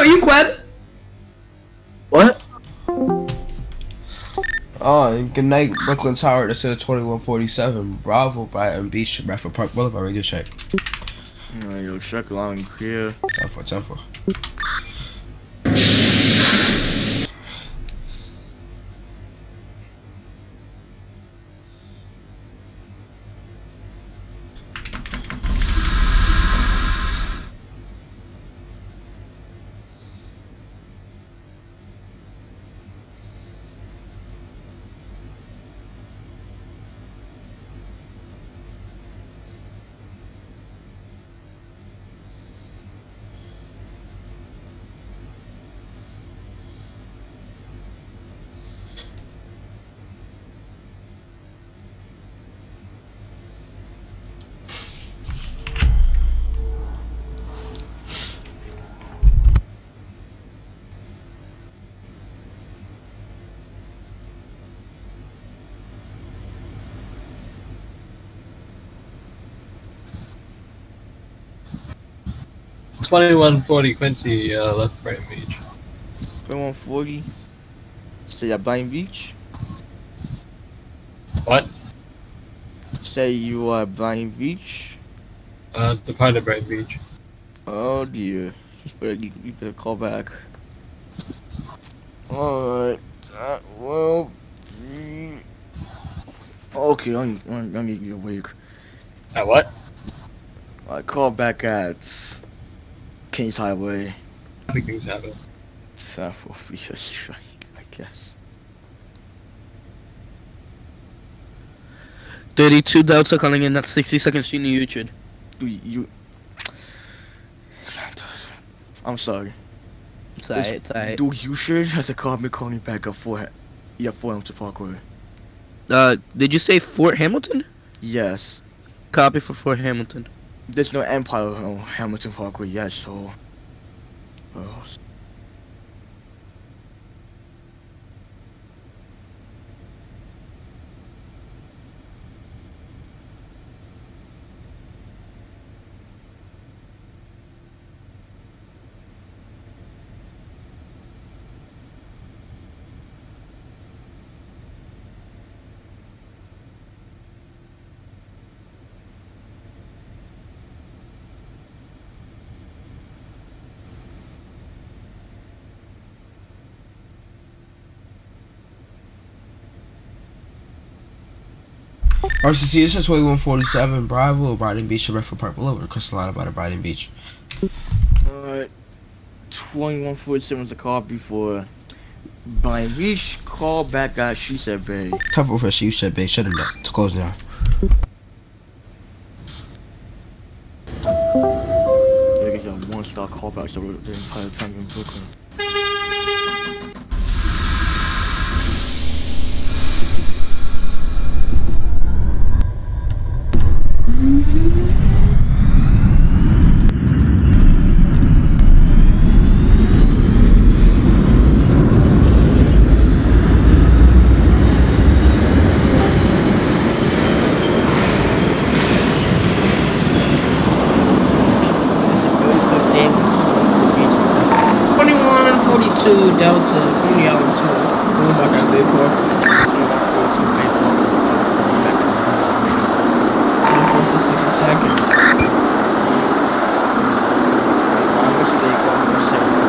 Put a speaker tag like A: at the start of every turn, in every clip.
A: you Queb?
B: What?
C: Oh, good night, Brooklyn Tower. This is 2147 Bravo Brighton Beach, Bedford Park Boulevard. Radio check.
D: Yo, check loud and clear.
C: 10-4, 10-4.
B: $21.40 Quincy, left Brighton Beach.
D: 2140. Say at Brighton Beach.
B: What?
D: Say you are at Brighton Beach.
B: Departed Brighton Beach.
D: Oh dear. You better call back. Alright. Well. Okay, I'm gonna get awake.
B: At what?
D: I call back at Kings Highway.
B: I think things happen.
D: That will be a strike, I guess. 32 Delta calling in at 62nd Street, New York. You. I'm sorry.
A: It's alright, it's alright.
D: Dude, you sure has a call me calling back at 4 Hampton Parkway.
A: Did you say Fort Hamilton?
D: Yes.
A: Copy for Fort Hamilton.
D: There's no Empire on Hamilton Parkway yet, so.
C: RCC, this is 2147 Bravo Brighton Beach, Bedford Park Boulevard. Request a line about Brighton Beach.
D: Alright. 2147 is a copy for Brighton Beach. Call back at She Said Bay.
C: 10-4 for you said, babe. Shut him down. To close now.
D: Yeah, get your one-star callbacks the entire time in Brooklyn.
A: Delta, only out to going back at Bedford. 4 for 6 seconds.
D: My mistake on the second.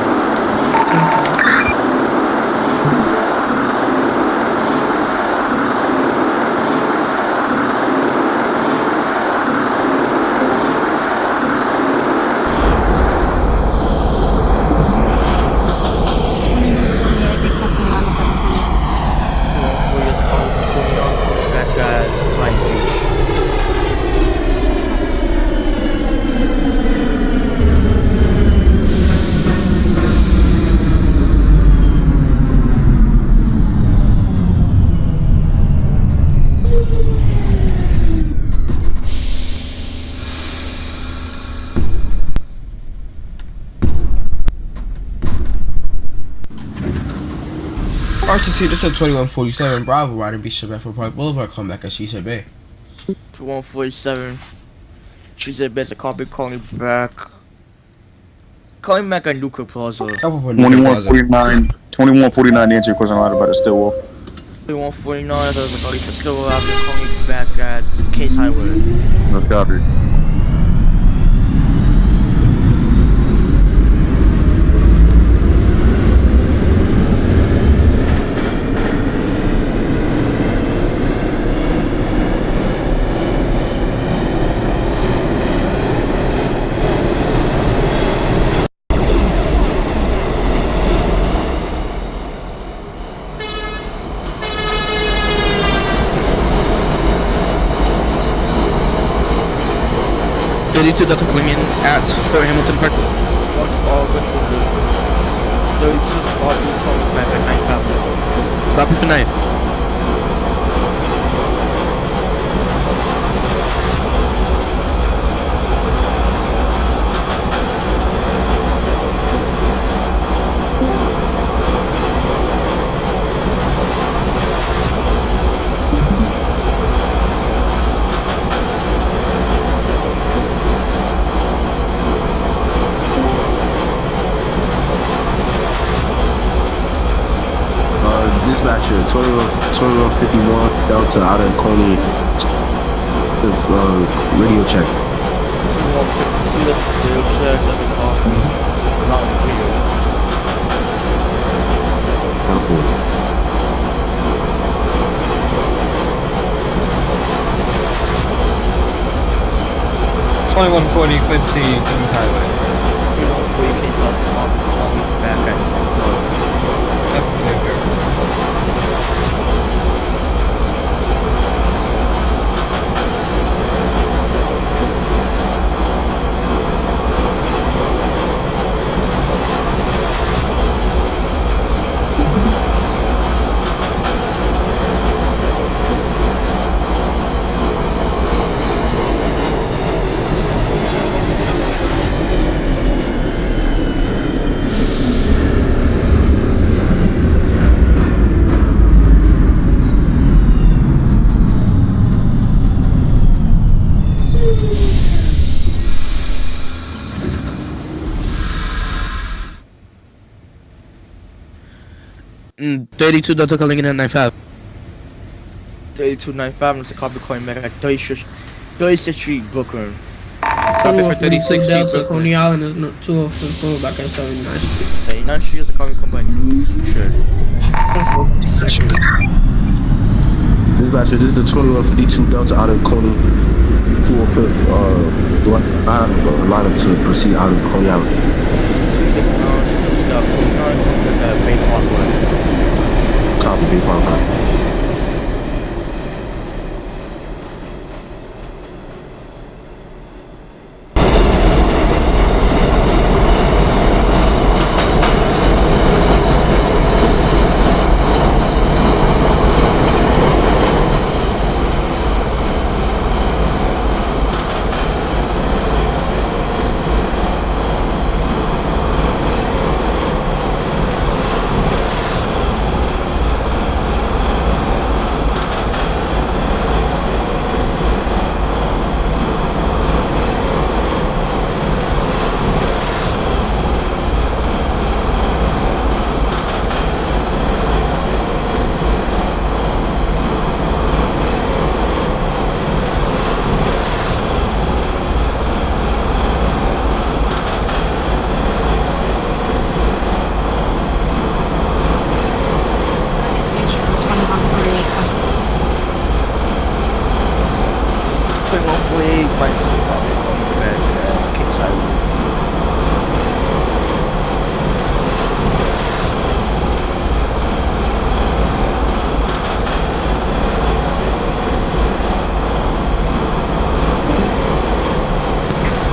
C: RCC, this is 2147 Bravo Brighton Beach, Bedford Park Boulevard. Come back at She Said Bay.
D: 2147. She said, "Best a copy calling back. calling back at Nuka Plaza.
C: Cover for Newcastle.
E: 2149 to answer your question a lot about a Stillwell.
D: 149, there's a calling for still out there, calling back at Case Highway.
E: No copy.
F: Delta pulling in at Fort Hamilton Park.
D: Fox August for the 32 body calling back at 9
F: Copy for 9th.
E: Dispatcher, 2151 Delta out of Coney. This radio check.
D: 2152, that's a radio check, that's a copy. Loud and clear.
E: Careful.
B: $2140 Quincy Kings Highway.
D: 2140 Case House, copy, calling back at Nuka Plaza.
F: Mm, 32 Delta calling in at 95.
D: 3295, that's a copy calling back at 36th Street, Brooklyn.
F: Copy for 36 Street,
A: Delta,
F: Brooklyn.
A: Coney Island is 204 back at 79th Street.
D: 79th Street is a copy calling back New Shirt.
E: Dispatcher, this is the 2152 Delta out of Coney. 205th, line up to proceed out of Coney Island.
D: 2 to Coney Island, calling back at Bay Parkway.
E: Copy, Bay Parkway.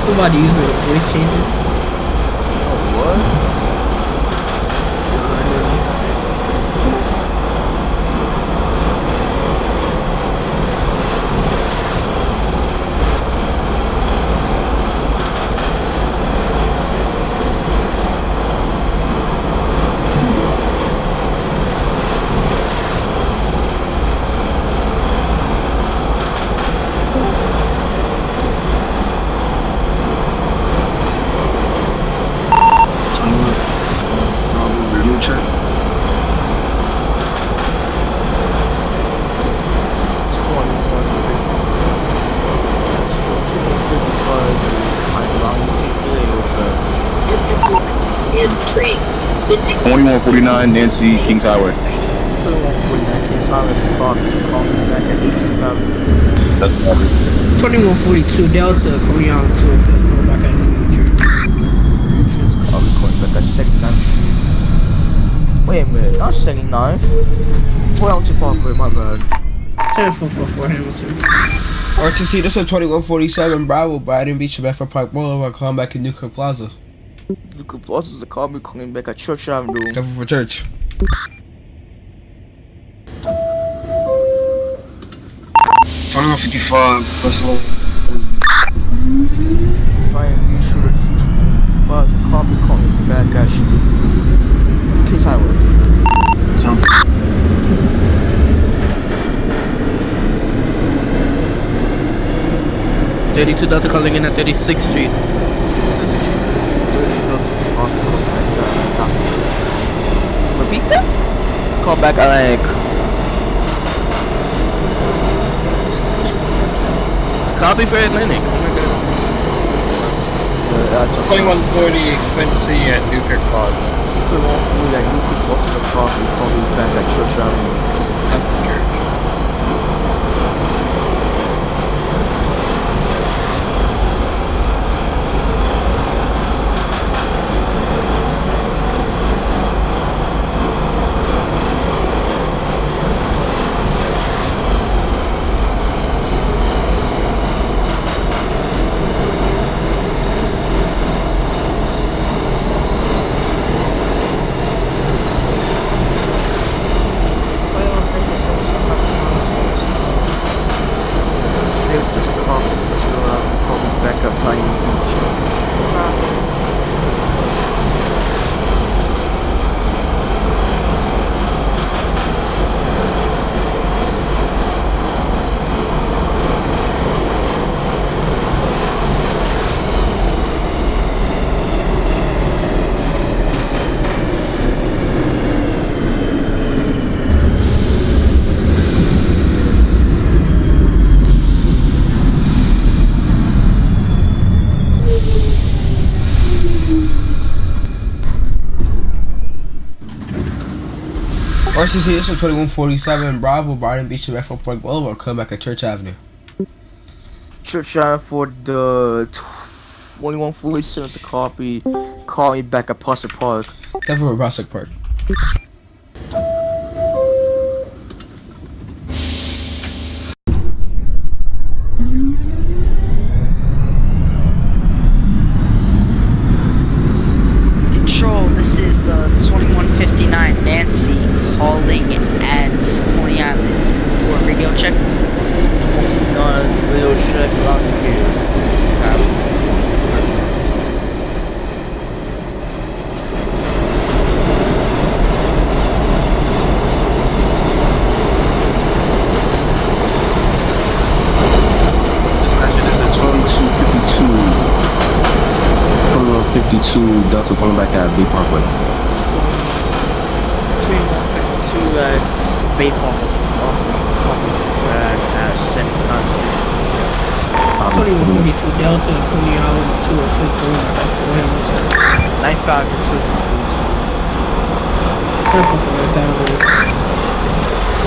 A: Somebody using a voice changer.
D: Oh, what?
G: is 3.
E: 2149 Nancy, Kings Highway.
D: 2149 Kings Highway for call me back at 18,000.
E: That's covered.
A: 2142 Delta, calling out to calling back at New Jersey.
D: I'll be calling back at 2nd Wait a minute, not 2nd 4 Hamilton Parkway, my bad.
A: 10444 Hamilton.
C: RTC, this is 2147 Bravo, Brighton Beach, Bedford Park Boulevard, calling back at Newkirk Plaza.
D: Lucas Plus is the car me calling back at Church Avenue.
C: Careful for church.
E: 2155, Russell.
D: Brian B. Shooter 5, the car me calling back at Kings Highway.
E: Sounds
F: 32 Delta calling in at 36th Street.
D: Repeat that? Call back at like...
F: Copy for Atlantic. Oh my god.
B: 2140 Quincy at Newkirk Plaza.
D: 2140 that you could cross the car me calling back at Church Avenue.
B: At the church.
C: RTC, this is 2147 Bravo, Brighton Beach, Bedford Park Boulevard, calling back at Church Avenue.
D: Church Avenue for the 2147 is a copy. Call me back at Prospect Park.
C: Careful for Prospect Park.
H: Control, this is the 2159 Nancy calling at Coney Island. Do a radio check.
D: Radio check lock here.
E: The 2252 Delta calling back at B Parkway.
D: 2152 at Bay Park. At 2nd Street.
A: 2142 Delta, calling out to a 5th Boulevard at Hamilton.
D: 9522.
A: Careful for that down road.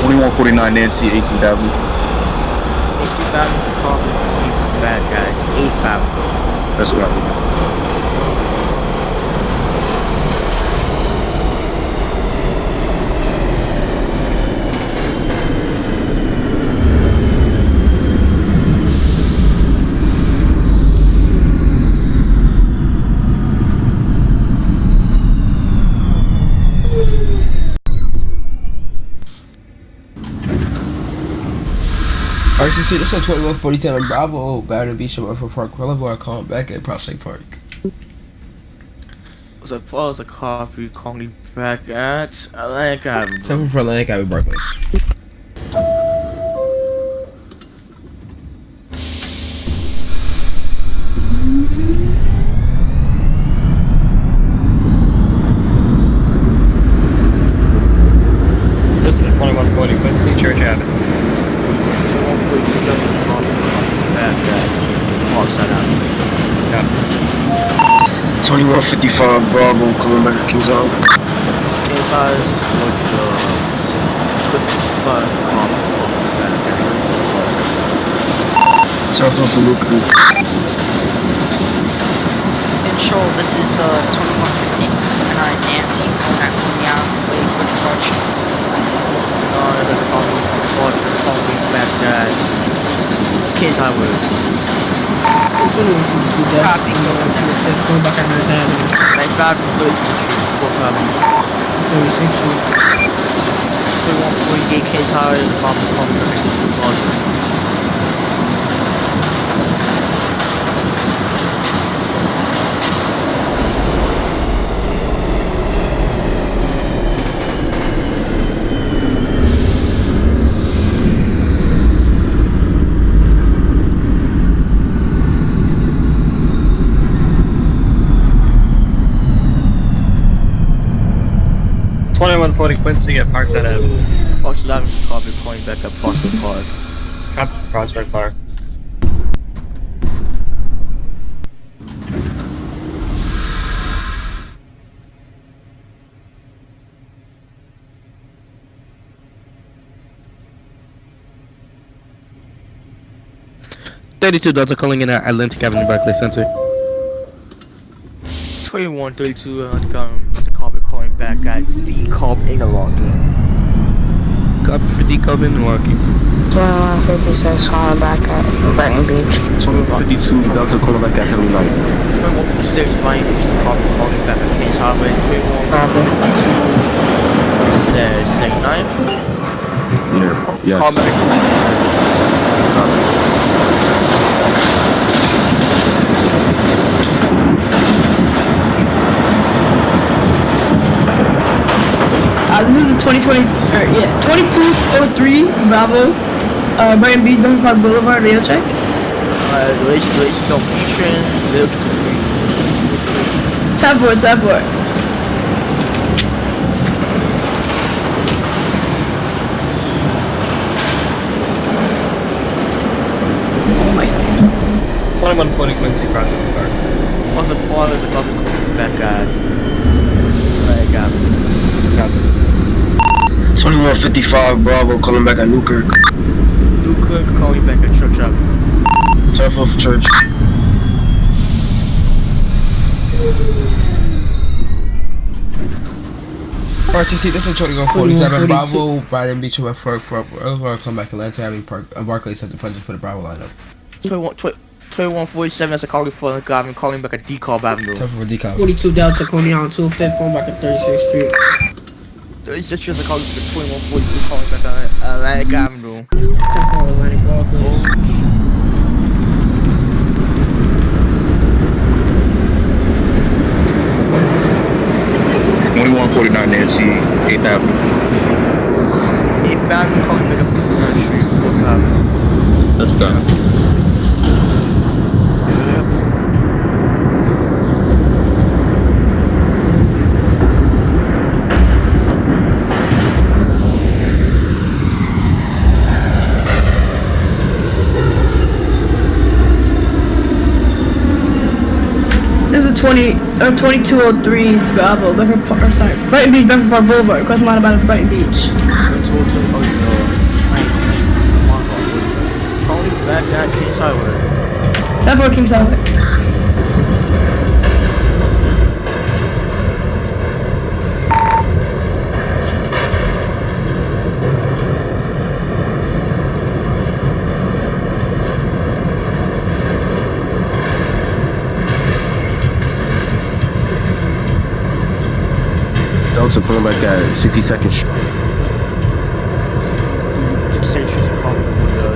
E: 2149 Nancy, 18th Avenue.
D: 18th Avenue is a car me back at 8th Avenue.
E: That's what I think.
C: RCC, this is 2147 Bravo, Brighton Beach, Bedford Park Boulevard, calling back at Prospect Park.
D: So far as a copy, call me back at Atlantic Avenue.
C: Careful for Atlantic Avenue, Barclays.
B: This is 2140 Quincy, Church Avenue.
D: 2142 call me back at Hallside Avenue.
B: Copy.
E: 21 2155 Bravo, coming back at Kings Island.
D: Kings Island with the 55 car back at
E: Southwest for Luca.
H: Control, this is the 2159 Nancy calling at Coney Island, waiting for departure.
D: There's a call for departure, calling back at Kings Highway.
A: 2152 Delta,
H: Copy.
A: going back at North Avenue.
D: 95 and 36th Street,
A: 36th Street.
D: 2148 Kings Highway, calling back at departure.
B: Twenty-one 40 Quincy at Parkside Avenue.
D: Parkside Avenue, copy, calling back at Prospect Park.
B: Copy Prospect Park.
F: .32 Delta calling in at Atlantic Avenue, Barclays Center.
D: 2132 there's a copy calling back at D-Cobb Interlocking.
F: Copy for decob in Milwaukee.
G: 2156 calling back at Brighton Beach.
E: 2152 Delta, calling back at 79.
D: 2156 Brighton Beach, the copy calling back at Kings Highway. 2152 says 79th.
E: Yeah, yes.
D: Call back.
G: This is the 2203 Bravo, Brighton Beach, Bedford Park Boulevard, radio check.
D: Relations don't mention, village complete.
G: 10-4, 10-4. Oh my God.
B: 2140 Quincy Prospect Park.
D: Also, Paul is a copy calling back at
B: Copy.
E: 2155 Bravo, calling back at Newkirk.
D: Newkirk calling back at Church Avenue.
E: Southwest for Church.
C: RTC, this is 2147 Bravo, Brighton Beach, West Fork, come back to Atlantic Avenue, Barclays Center, present for the Bravo lineup.
D: 2147 as a calling for the government calling back at D-Cobb Avenue.
C: Time for decal.
A: 42 Delta, Coney Island 25th, going back at 36th Street.
D: 36 years a calling for 2142 calling back at Atlantic Avenue.
A: 10-4 Atlantic Barclays.
F: 2149 Nancy, 8th Avenue.
D: 8th Avenue calling back at 49th Street, 4th Avenue.
F: That's done.
G: This is 2203 Bravo, Bedford Park, Brighton Beach, Bedford Park Boulevard, request line about Brighton Beach.
D: Calling back at Kings Highway.
G: 10-4 Kings Highway.
E: Delta, calling back at 62nd Street.
D: Centuries are calling for the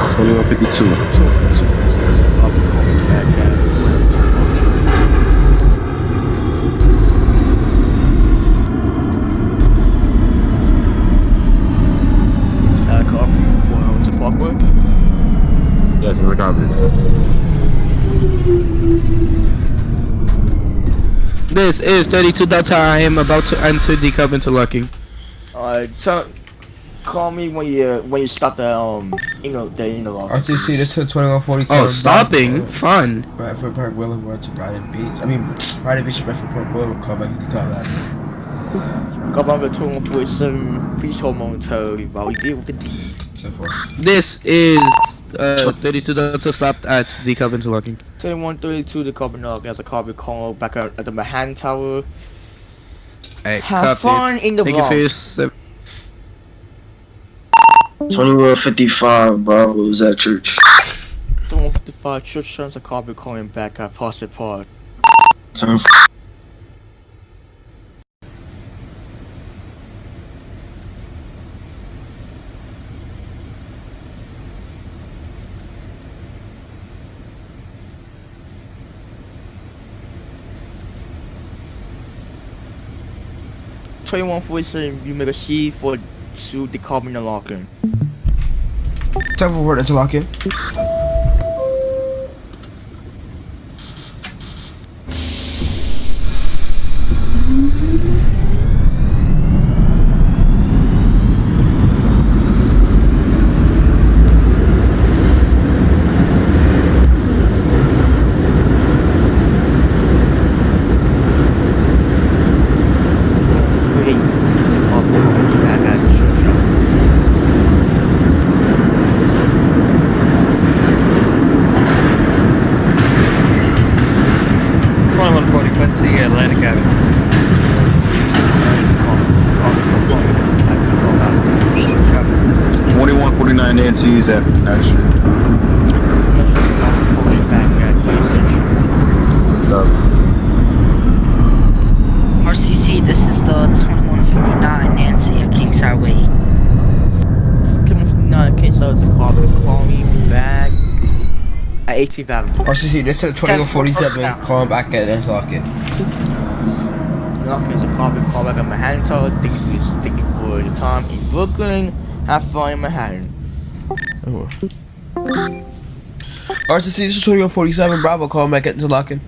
E: 2152.
D: 212 calling back at 42. Is that a copy for 4 hours of Parkway?
E: Yes, in the garbage.
F: This is 32 Delta. I am about to enter decob into locking.
D: Alright, Call me when you stop the interlock.
C: RTC, this is 2142.
F: Oh, stopping? Fun.
C: Bedford Park Boulevard to Brighton Beach. Brighton Beach to Bedford Park Boulevard. Call back. You call that.
D: Go back to 2147. Please hold momentarily while we deal with the D.
C: 10-4.
F: This is 32 Delta stopped at the Cup interlocking.
D: 2132, the carbon knock as a carbon call back at the Manhattan Tower.
F: Hey,
D: Have fun in the
F: Thank you for
D: Bronx.
F: your
I: 2155 Bravo is at church.
D: 2155 Church turns the carbon calling back at Prospect Park.
I: 10
D: 2147, you make a C for to the carbon locking.
C: 10-4 interlocking.
B: Atlantic Avenue.
E: 2149 Nancy is at Nice Street.
H: RCC, this is the 2159 Nancy at Kings Highway.
D: 2159 Kingside is a car, call me back at 18th Avenue.
C: RCC, this is 2147. Call him back at interlocking.
D: Knock is a call back at Manhattan Tower. Thank you for your time in Brooklyn. Have fun in Manhattan.
C: RCC, this is 2147. Bravo, call him back at interlocking.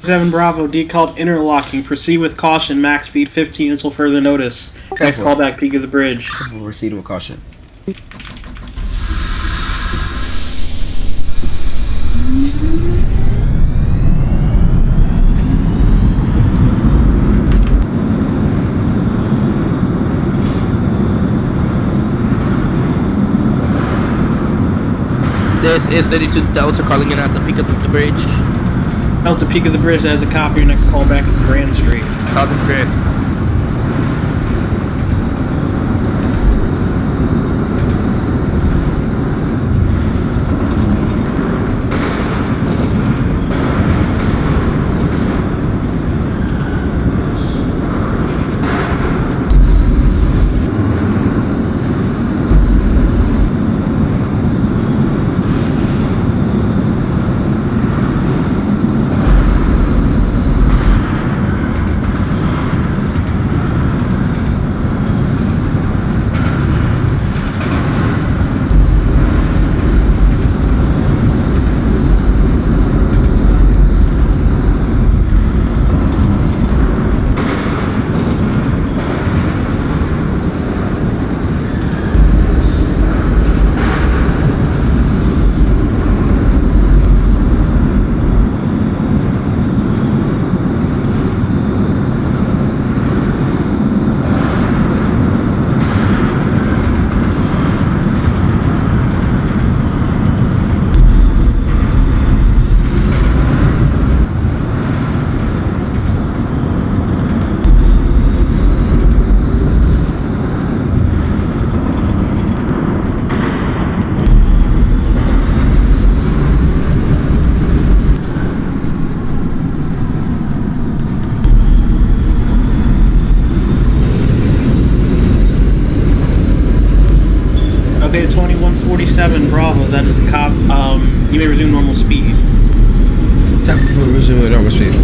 J: 7 Bravo, D called interlocking. Proceed with caution. Max speed 15 until further notice. Next call back, peak of the bridge.
C: Proceed with caution.
F: This is 32 Delta calling in at the peak of the bridge.
J: Delta peak of the bridge as a copy. Your next call back is Grand Street.
F: Top of Grand.
J: Okay, 2147 Bravo, that is a cop. You may resume normal speed.
C: Time for resume at normal speed.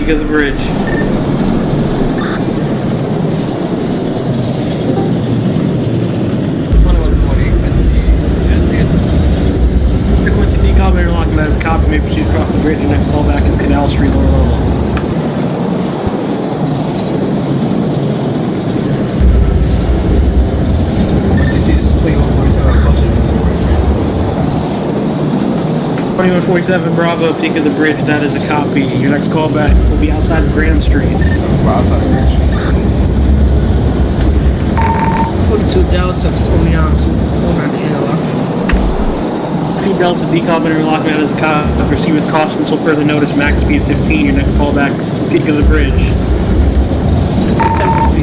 J: peak of the bridge. Frequency decom interlocking that is a copy may proceed across the bridge. Your next callback is Canal Street, lower level.
C: RTC, this is 2147 Bullshit.
J: 2147 Bravo, peak of the bridge, that is a copy. Your next callback will be outside of Grand Street.
C: Outside of Grand Street.
A: 42 Delta, coming on 249 interlocking.
J: Delta decom interlocking that is a copy. Proceed with caution until further notice. Max speed 15. Your next callback, peak of the bridge.
A: Peak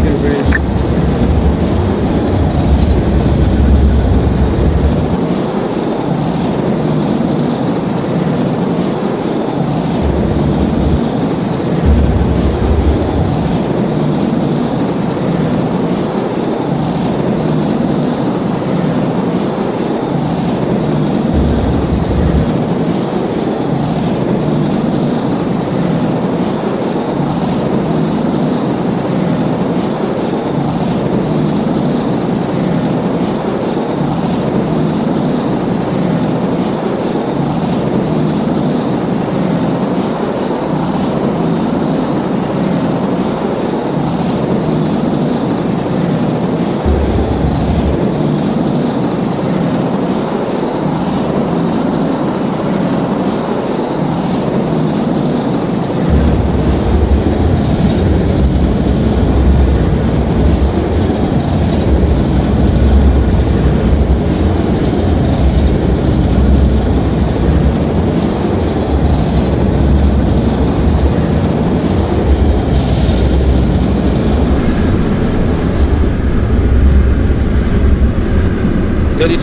A: of the bridge.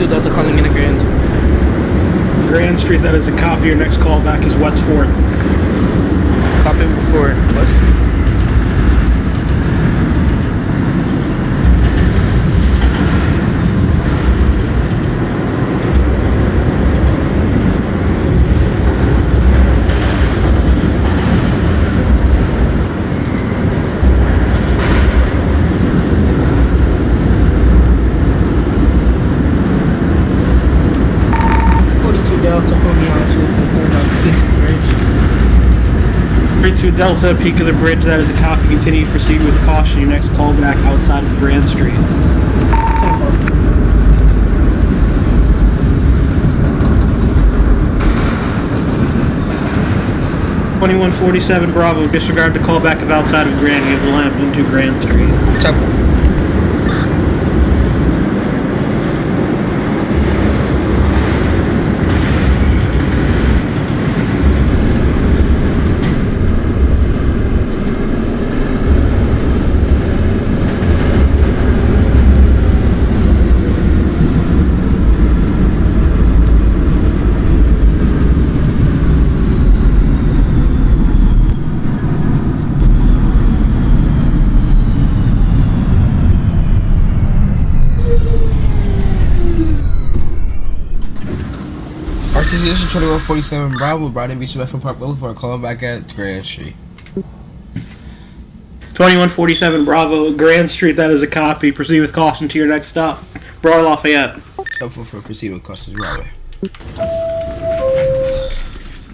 F: Delta calling in a Grand.
J: Grand Street, that is a copy. Your next callback is West 4th.
F: Copy for West.
J: Delta, peak of the bridge, that is a copy. Continue to proceed with caution. Your next callback outside of Grand Street. 2147 Bravo, disregard the callback of outside of Grand. You have the lamp into Grand Street.
C: Temple. RTC, this is 2147 Bravo, Brighton Beach, Bedford Park Boulevard, calling back at Grand Street.
J: 2147 Bravo, Grand Street, that is a copy. Proceed with caution to your next stop. Broad Lafayette.
C: Helpful for proceed with caution, Broadway.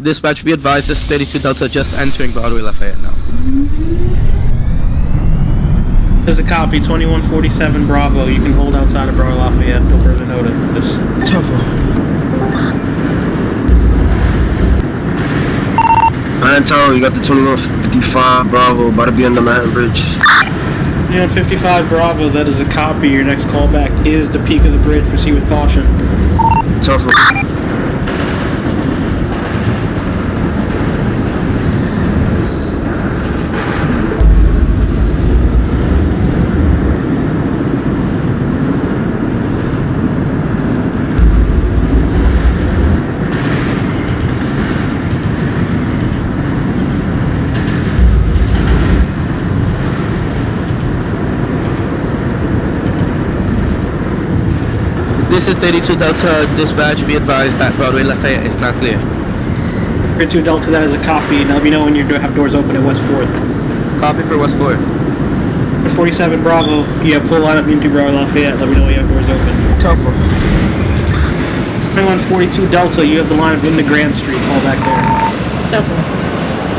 F: Dispatch, be advised, this 32 Delta just entering Broadway Lafayette now.
J: There's a copy, 2147 Bravo. You can hold outside of Broad Lafayette until further notice.
C: Helpful.
I: 9 Tower, you got the 2155 Bravo, about to be on the Manhattan Bridge.
J: 2155 Bravo, that is a copy. Your next callback is the peak of the bridge. Proceed with caution.
I: Tougher.
F: This is 32 Delta, dispatch, be advised that Broadway Lafayette is not clear.
J: 32 Delta, that is a copy. Now let me know when you have doors open at West 4th.
F: Copy for West 4th.
J: 47 Bravo, you have full lineup into Bravo Lafayette. Let me know when you have doors open.
C: Tougher.
J: 2142 Delta, you have the lineup into Grand Street. Call back there.
A: Tougher.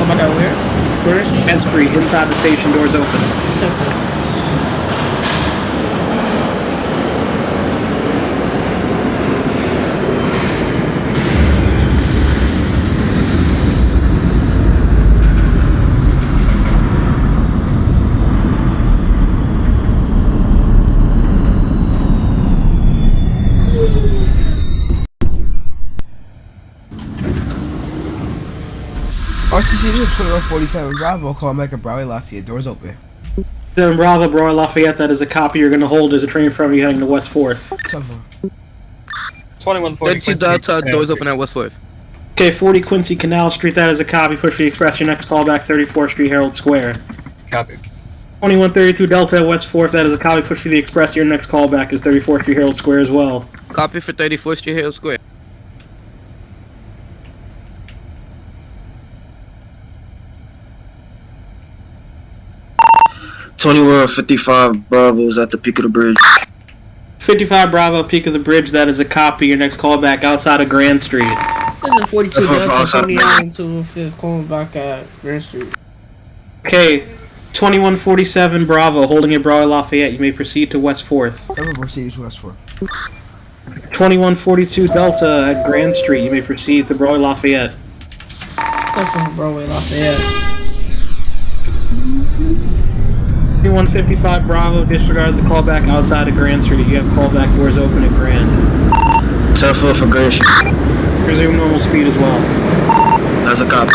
A: Oh my god, where? Where is she?
J: Grand Street, inside the station, doors open.
A: Tougher.
C: RTC, this is 2147 Bravo. Call back at Broward Lafayette. Doors open.
J: 7 Bravo, Broward Lafayette, that is a copy. You're going to hold as a train in front of you heading to West 4th.
C: Tougher.
B: 2140
F: 32 Delta, doors open at West 4th.
J: Okay, 40 Quincy Canal Street, that is a copy. Push for the express. Your next callback, 34th Street, Herald Square.
B: Copy.
J: 2132 Delta at West 4th, that is a copy. Push for the express. Your next callback is 34th Street, Herald Square as well.
F: Copy for 34th Street, Herald Square.
I: $21.55 Bravo's at the peak of the bridge.
J: 55 Bravo, peak of the bridge, that is a copy. Your next callback outside of Grand Street.
A: This is 42
I: That's
A: Delta
I: outside
A: coming
I: of
A: out into 5th, calling back at Grand Street.
J: Okay, 2147 Bravo, holding at Broward Lafayette. You may proceed to West 4th.
C: Ever proceed to West 4th.
J: 2142 Delta at Grand Street. You may proceed to Broward Lafayette.
A: Tougher, Broadway, Lafayette.
J: 2155 Bravo, disregard the callback outside of Grand Street. You have callback doors open at Grand.
I: 10-4 for Grand Street.
J: Resume normal speed as well.
I: That's a copy.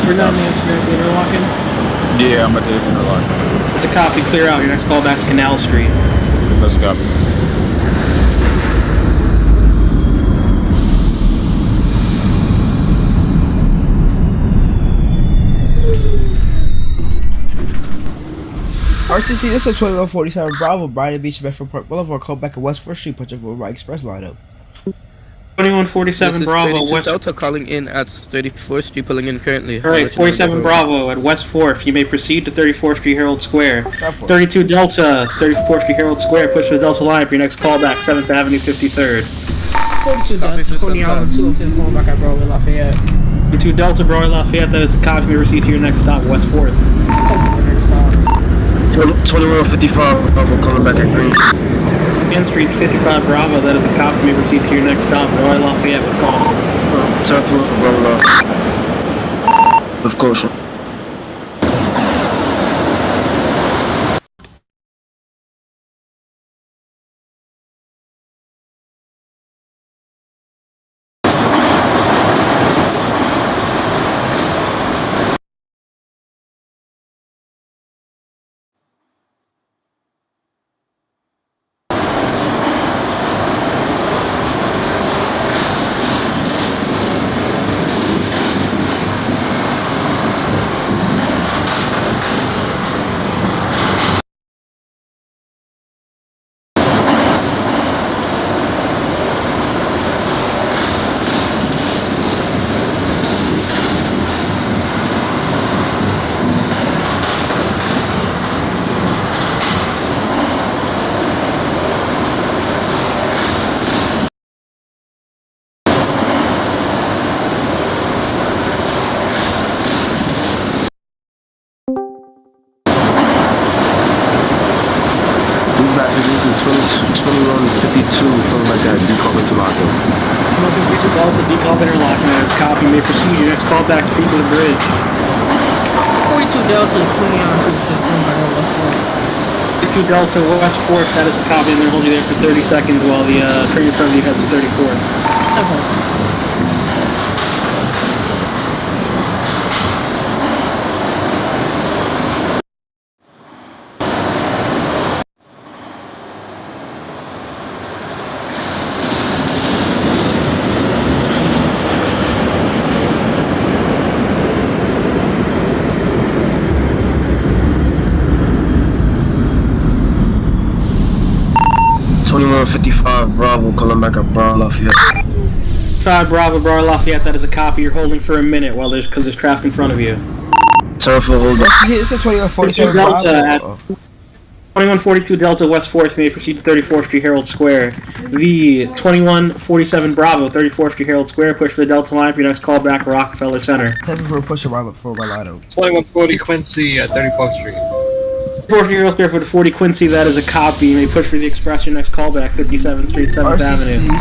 J: We're not Nancy at the interlocking.
K: Yeah, I'm at the interlock.
J: It's a copy. Clear out. Your next callback's Canal Street.
K: That's a copy.
C: RTC, this is 2147 Bravo, Brighton Beach, Bedford Park Boulevard. Call back at West 4th Street. Put your for right express lineup.
J: 2147 Bravo,
F: 32
J: West.
F: Delta calling in at 34th Street, pulling in currently.
J: Alright, 47 Bravo at West 4th. You may proceed to 34th Street, Herald Square. 32 Delta, 34th Street, Herald Square. Push for the Delta line for your next callback, 7th Avenue, 53rd.
A: 42 Delta coming out into 5th, calling back at Broadway, Lafayette.
J: 32 Delta, Broward Lafayette, that is a copy. You may proceed to your next stop, West 4th.
I: 2155 Bravo, coming back at Green.
J: Grand Street, 55 Bravo, that is a copy. You may proceed to your next stop, Broward Lafayette with caution.
I: 10-4 for Bravo. With caution.
E: 2152, something like that. Decall interlocking.
J: 5152 Delta, decall interlocking. That is a copy. You may proceed. Your next callback, speak with the bridge.
A: 42 Delta, putting on to the fifth by West 4th.
J: 52 Delta, West 4th, that is a copy. I'm going to hold you there for 30 seconds while the train in front of you has the 34th.
A: Okay.
I: Bravo, calling back at Bravo Lafayette.
J: 5 Bravo, Bar Lafayette, that is a copy. You're holding for a minute while because there's traffic in front of you.
I: Turn for hold up.
C: It's a 2147 Bravo.
J: 2142 Delta, West 4th, may proceed to 34th Street, Herald Square. The 2147 Bravo, 34th Street, Herald Square, push for the Delta line for your next call back, Rockefeller Center.
C: Thank you for pushing for Rolado.
B: 2140 Quincy at 34th Street.
J: 34th Street, Herald Square for the 40 Quincy, that is a copy. You may push for the Express, your next callback, 57th Street, 7th Avenue.
C: You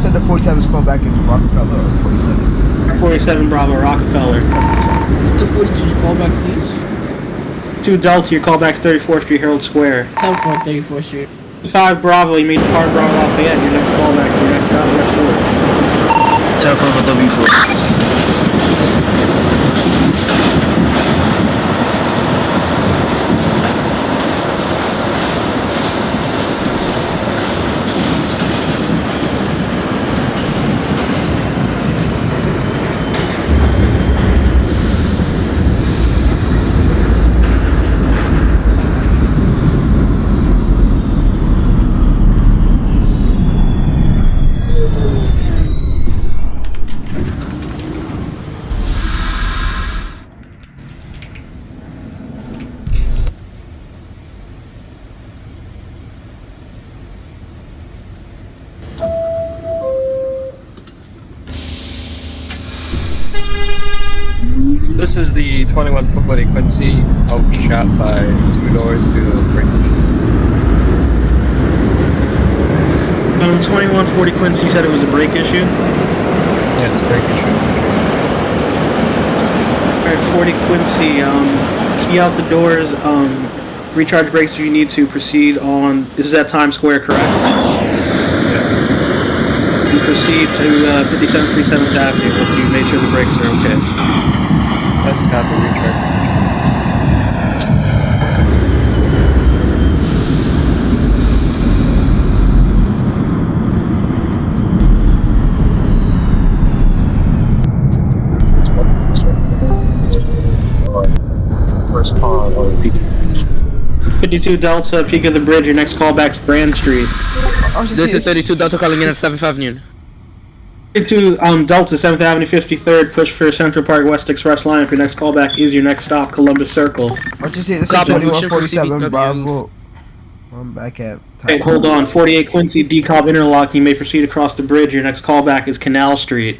C: said the 47's callback is Rockefeller or 47?
J: 47 Bravo, Rockefeller.
A: The 42's callback, please.
J: 2 Delta, your callback's 34th Street, Herald Square.
A: 10-4, 34th Street.
J: 5 Bravo, you may depart Bravo Lafayette, your next callback is your next stop, West 4th.
I: 10 for W4.
B: This is the 2140 Quincy, outshot by 2 doors due to the breakage.
J: 2140 Quincy said it was a brake issue?
B: Yeah, it's a brake issue.
J: Alright, 40 Quincy, key out the doors, recharge brakes if you need to proceed on, this is at Times Square, correct?
B: Yes.
J: You proceed to 5737th Avenue once you make sure the brakes are okay.
B: That's copy, recharge.
E: First time on peak.
J: 52 Delta, peak of the bridge, your next callback's Grand Street.
F: This is 32 Delta calling in at 7th Avenue.
J: 52 Delta, 7th Avenue, 53rd, push for Central Park West Express line. If your next callback is your next stop, Columbus Circle.
C: What you say? This is 2147 Bravo. I'm back at.
J: Wait, hold on. 48 Quincy, decob interlock. You may proceed across the bridge. Your next callback is Canal Street.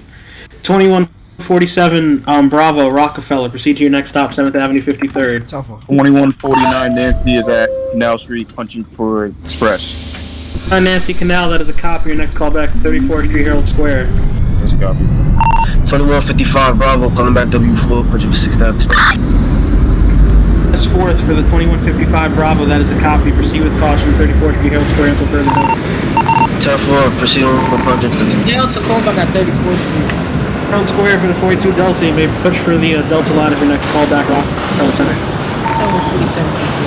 J: 2147 Bravo, Rockefeller. Proceed to your next stop, 7th Avenue, 53rd.
K: 2149 Nancy is at Canal Street, punching for Express.
J: Nancy Canal, that is a copy. Your next callback, 34th Street, Herald Square.
K: That's a copy.
I: 2155 Bravo, calling back W4, punching for 6th Avenue.
J: That's 4th for the 2155 Bravo, that is a copy. Proceed with caution, 34th Street, Herald Square until further notice.
I: 10-4, proceed on punching to
A: Delta callback at 34th Street.
J: Herald Square for the 42 Delta. You may push for the Delta line if your next callback, Rockefeller Center.
A: 47.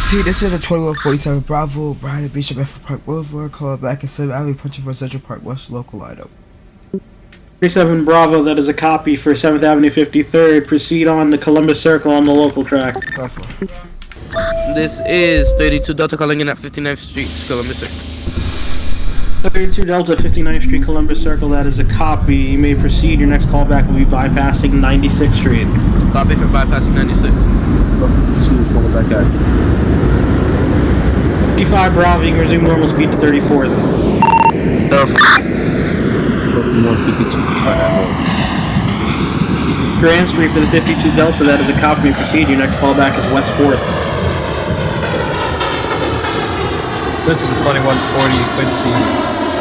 C: RTC, this is the 2147 Bravo, Brian Beach at Bedford Park Boulevard. Call back and 7 Avenue, punching for Central Park West local item.
J: 37 Bravo, that is a copy for 7th Avenue 53rd. Proceed on the Columbus Circle on the local track.
F: This is 32 Delta calling in at 59th Street, Columbus Circle.
J: 32 Delta, 59th Street, Columbus Circle, that is a copy. You may proceed. Your next callback will be bypassing 96th Street.
F: Copy for bypassing 96.
J: 55 Bravo, you can resume normal speed to 34th. Grand Street for the 52 Delta, that is a copy. You may proceed. Your next callback is West 4th.
B: This is the 2140 Quincy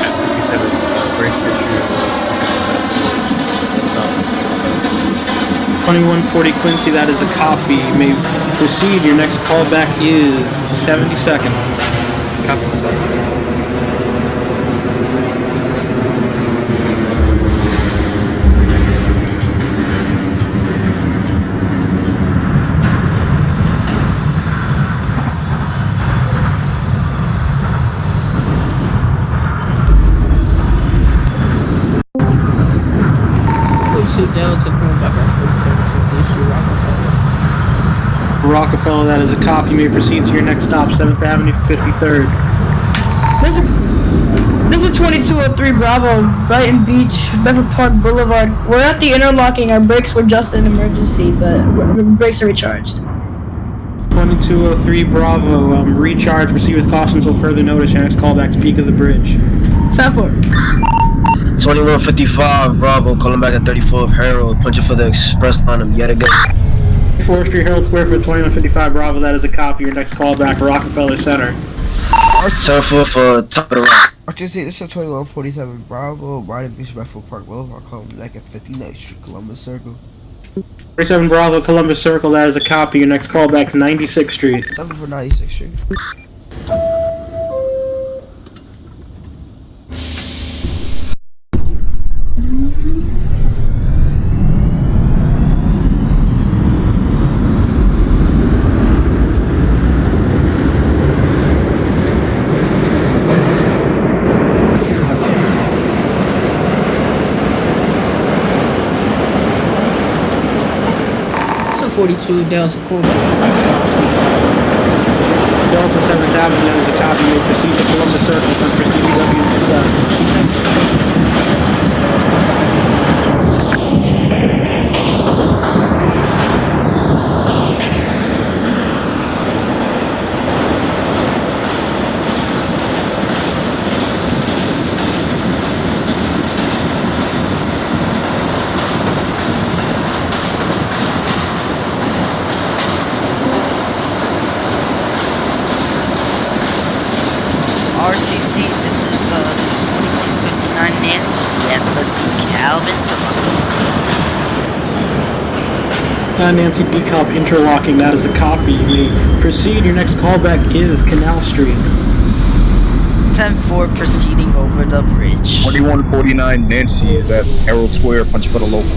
B: at 57 Great Picture.
J: 2140 Quincy, that is a copy. You may proceed. Your next callback is 70 seconds.
B: Copy, sir.
A: Delta going back at 4750 issue Rockefeller.
J: Rockefeller, that is a copy. You may proceed to your next stop, 7th Avenue, 53rd.
G: This is 2203 Bravo, Brighton Beach, Bedford Park Boulevard. We're at the interlocking. Our brakes were just an emergency, but our brakes are recharged.
J: 2203 Bravo, recharge. Proceed with caution until further notice. Your next callback to Peak of the Bridge.
G: 7-4.
I: 2155 Bravo, calling back at 34th Harold, punching for the express line yet again.
J: 4th Street, Harold Square for 2155 Bravo, that is a copy. Your next callback, Rockefeller Center.
I: Turn 4 for top of the rock.
C: RTC, this is 2147 Bravo, Brian Beach, Bedford Park Boulevard. Calling back at 59th Street, Columbus Circle.
J: 47 Bravo, Columbus Circle, that is a copy. Your next callback to 96th Street.
C: 7 for 96th Street.
A: So 42 Delta Corba.
J: Delta 7th Avenue, that is a copy. You may proceed to Columbus Circle for CBW Plus.
H: RCC, this is the 2159 Nancy at the DeKalb interlocking.
J: Nancy DeKalb interlocking, that is a copy. You may proceed. Your next callback is Canal Street.
H: 10-4 proceeding over the bridge.
K: 2149 Nancy is at Harold Square, punching for the local.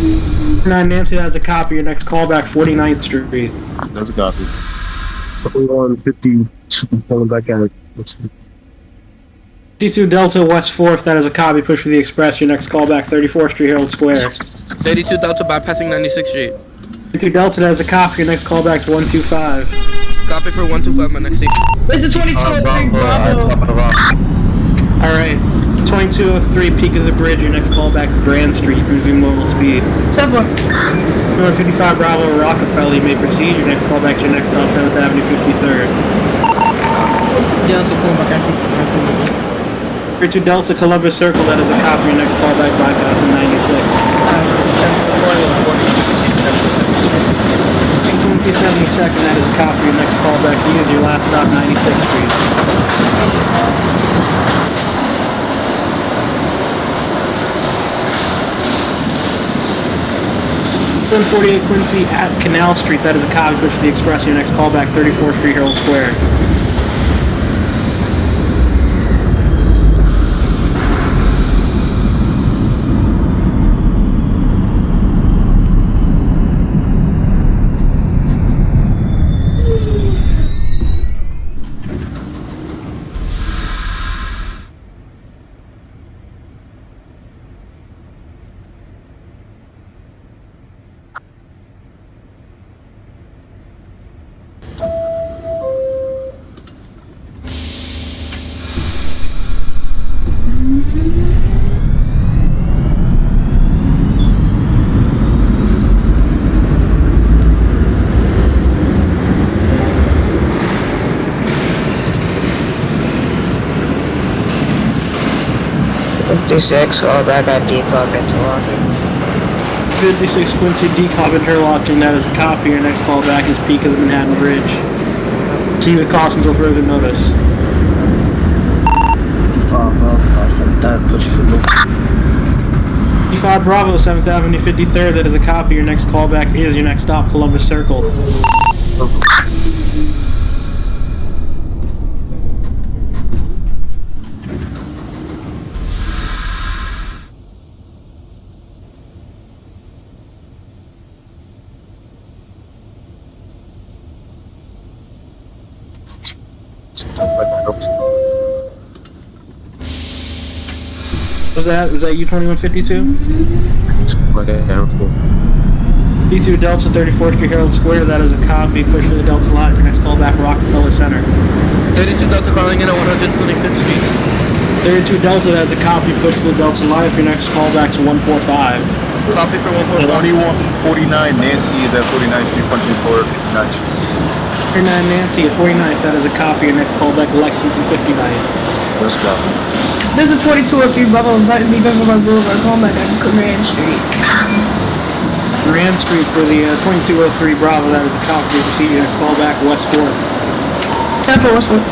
J: 9 Nancy, that is a copy. Your next callback, 49th Street.
K: That's a copy.
E: 2152 calling back at
J: 52 Delta, West 4th, that is a copy. Push for the express. Your next callback, 34th Street, Harold Square.
F: 32 Delta bypassing 96th Street.
J: 52 Delta, that is a copy. Your next callback to 125.
F: Copy for 125, my next station.
G: This is 2203 Bravo.
I: Top of the rock.
J: Alright, 2203 Peak of the Bridge. Your next callback to Grand Street. Resume normal speed.
G: 7-4.
J: 255 Bravo, Rockefeller. You may proceed. Your next callback to your next stop, 7th Avenue, 53rd.
A: Delta Corba at 59.
J: 32 Delta, Columbus Circle, that is a copy. Your next callback bypass to 96. 272nd, that is a copy. Your next callback is your last stop, 96th Street. .148 Quincy at Canal Street, that is a copy. Push for the express. Your next callback, 34th Street, Harold Square.
L: 56, call back at decop interlocking.
J: 56 Quincy decop interlocking, that is a copy. Your next call back is peak of the Manhattan Bridge. See with caution until further notice.
E: 7th, push it for loop.
J: 55 Bravo, 7th Avenue 53rd, that is a copy. Your next callback is your next stop, Columbus Circle. Was that U-2152? D2 Delta 34th Street Herald Square, that is a copy. Push for the Delta line. Your next callback, Rockefeller Center.
F: 32 Delta calling in at 125th Street.
J: 32 Delta, that is a copy. Push for the Delta line. Your next callback to 145.
F: Copy for 145.
K: 2149 Nancy is at 49th Street, punching for 59th Street.
J: 49 Nancy at 49th, that is a copy. Your next callback, Lexington 59th.
E: Let's go.
G: This is 2203 Bravo, inviting me Bedford Boulevard, call back at Grand Street.
J: Grand Street for the 2203 Bravo, that is a copy. Proceed your next callback, West 4th.
G: 10 for West 4th.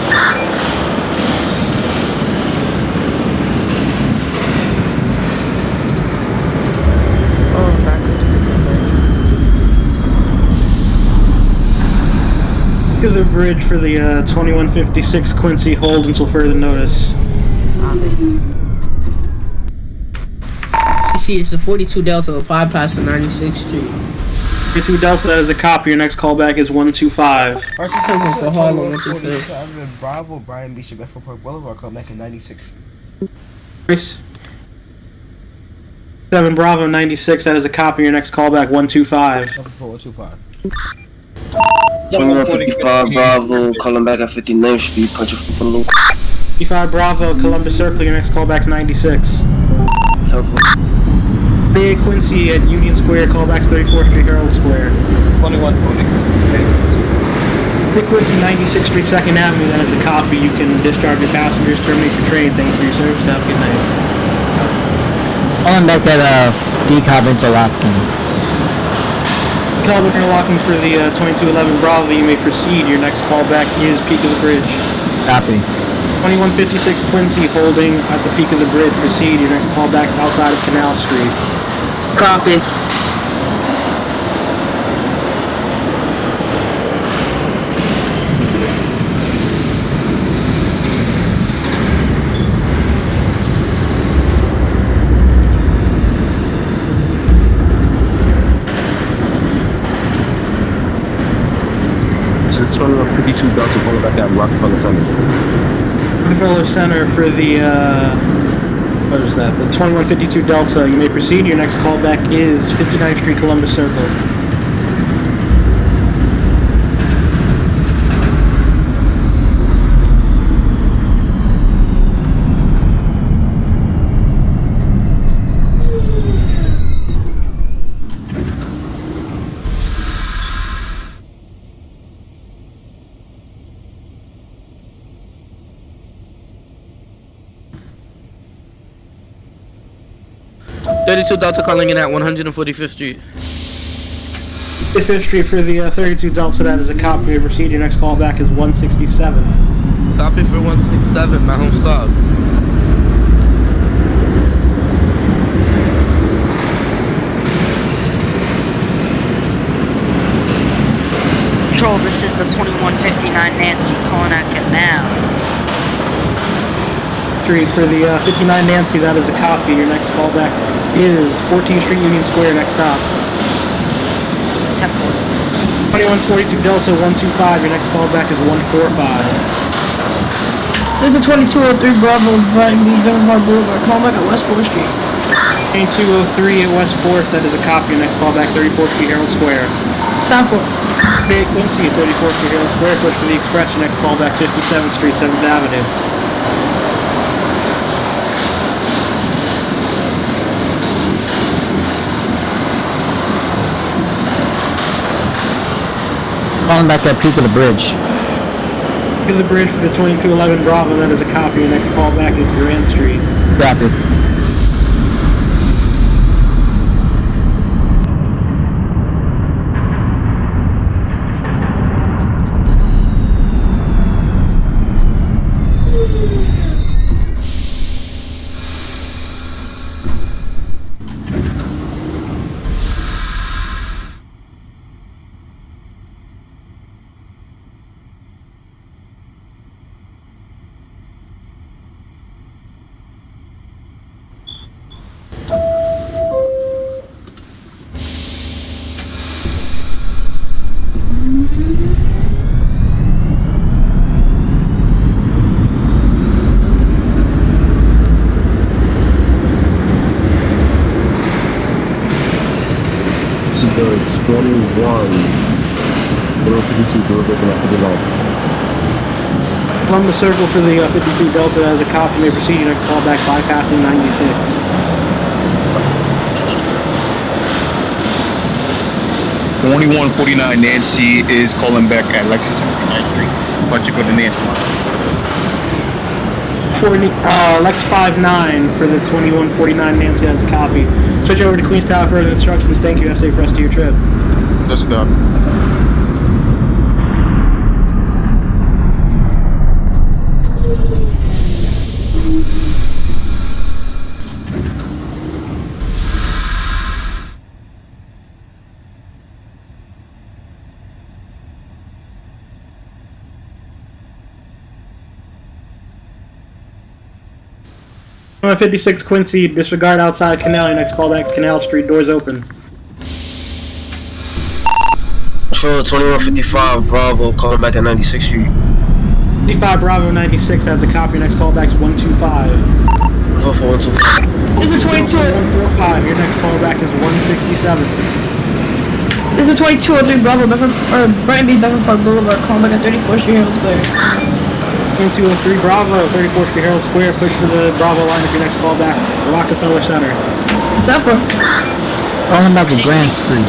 L: To
J: the bridge for the 2156 Quincy, hold until further notice.
A: CC, it's the 42 Delta, apply past the 96th Street.
J: 42 Delta, that is a copy. Your next callback is 125.
C: R46
A: for Harlem,
C: 47 Bravo, Brian Beach, Bedford Park Boulevard, call back at 96th Street.
J: 7 Bravo 96, that is a copy. Your next callback 125.
C: 125.
I: 2155 Bravo, calling back at 59th Street, punching for loop.
J: 55 Bravo, Columbus Circle, your next callback's 96. Bay Quincy at Union Square, callback's 34th Street, Herald Square.
B: 2140 Quincy,
J: Bay Quincy, 96th Street, 2nd Avenue, that is a copy. You can discharge your passengers, terminate your train. Thank you for your service. Have a good night.
L: Calling back at decop interlocking.
J: Calvin interlocking for the 2211 Bravo, you may proceed. Your next callback is peak of the bridge.
L: Copy.
J: 2156 Quincy, holding at the peak of the bridge. Proceed. Your next callback's outside of Canal Street.
L: Copy.
E: So 22 Delta, calling back at Rockefeller Center.
J: Rockefeller Center for the, what is that? The 2152 Delta. You may proceed. Your next callback is 59th Street, Columbus Circle.
F: Delta calling in at 145th Street.
J: 5th Street for the 32 Delta, that is a copy. You proceed. Your next callback is 167.
F: Copy for 167, my home stop.
H: Control, this is the 2159 Nancy calling at Canal.
J: Street for the 59 Nancy, that is a copy. Your next callback is 14th Street, Union Square, next stop. 2142 Delta 125, your next callback is 145.
G: This is 2203 Bravo, inviting me Bedford Boulevard, call back at West 4th Street.
J: 2203 at West 4th, that is a copy. Your next callback 34th Street, Herald Square.
G: South 4.
J: Bay Quincy at 34th Street, Herald Square, push for the Express. Your next callback 57th Street, 7th Avenue.
L: Calling back at peak of the bridge.
J: Peak of the bridge for the 2211 Bravo, that is a copy. Your next callback is Grand Street.
L: Copy.
E: 21. 52, doors open at 59.
J: Columbus Circle for the 52 Delta as a copy may proceed next callback bypassing 96.
K: $21.49 Nancy is calling back at Lexington 93. Punching for the Nancy line.
J: Lex 59 for the 2149 Nancy as a copy. Switch over to Queens Tower for further instructions. Thank you. Have a safe rest of your trip.
K: Let's go.
J: On 56 Quincy, disregard outside canal. Your next callback is Canal Street. Doors open.
I: Sure, 2155 Bravo, calling back at 96th Street.
J: 55 Bravo 96 has a copy. Your next callback is 125.
I: 125.
G: This is 22.
J: 145. Your next callback is 167.
G: This is 2203 Bravo, Bedford, or Brighton Beach, Bedford Park Boulevard. Call back at 34th Street, Herald Square.
J: 2203 Bravo, 34th Street, Herald Square. Push for the Bravo line of your next callback, Rockefeller Center.
G: What's that for?
L: Calling back to Grand Street.